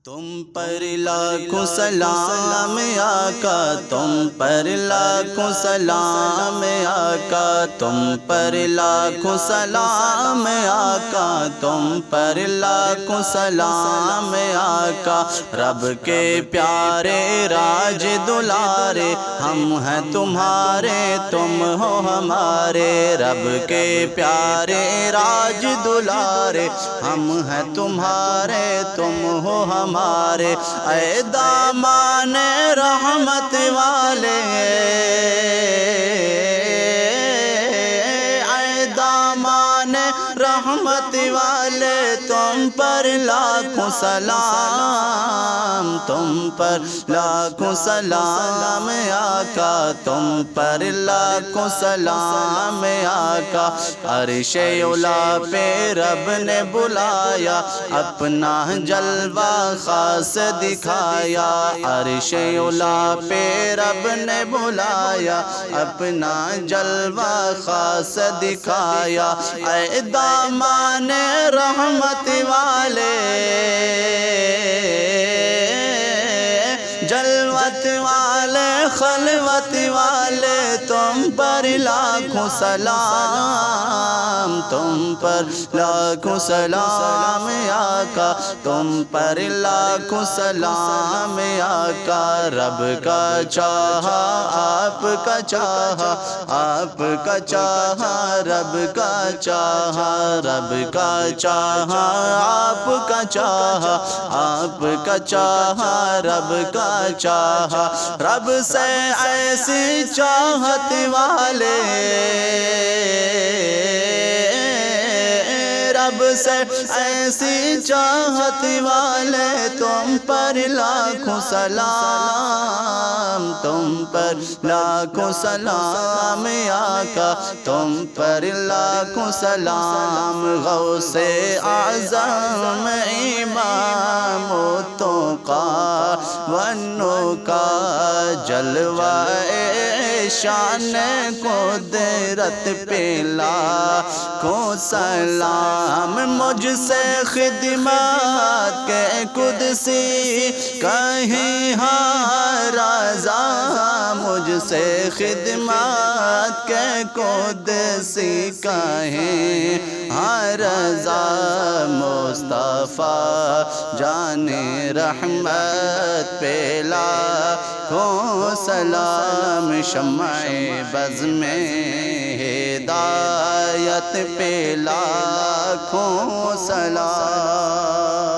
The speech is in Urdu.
تم پر لاکھوں سلام آقا، تم پر لاکھوں سلام آقا، تم پر لاکھوں سلام آقا، تم پر لاکھوں سلام آقا۔ رب کے پیارے راج دلارے، ہم ہیں تمہارے تم ہو ہمارے۔ رب کے پیارے راج دلارے، ہم ہیں تمہارے تم ہو ہمارے۔ اے دامان رحمت والے، اے دامان رحمت والے، تم پر لاکھوں سلام، تم پر لاکھوں سلام آقا، تم پر لاکھوں سلام آقا۔ عرش اولیٰ پہ رب نے بلایا، اپنا جلوہ خاص دکھایا۔ عرش اولیٰ پہ رب نے بلایا، اپنا جلوہ خاص دکھایا۔ اے دامان رحمت والے، جلوت والے، خلوت والے، تم پر لاکھوں سلام، تم پر لاکھوں سلام آقا، تم پر لاکھوں سلام آقا۔ رب کا چاہا آپ کا چاہا، آپ کا چاہا رب کا چاہا، رب کا چاہا آپ کا چاہا، آپ کا چاہا رب کا چاہا۔ رب سے ایسی چاہت والے، رب سے ایسی چاہت والے، تم پر لاکھوں سلام، تم پر لاکھوں سلام آقا، تم پر لاکھوں سلام۔ غوث اعظم امام التقیٰ والنقیٰ، جلوہ شان قدرت پہ لاکھوں سلام۔ مجھ سے خدمات کے قدسی کہیں ہاں رضا، مجھ سے خدمات کے قدسی کہیں ہاں رضا۔ مصطفیٰ جان رحمت پہ لاکھوں سلام، شمع بز میں ہدایت پہ لاکھوں سلام۔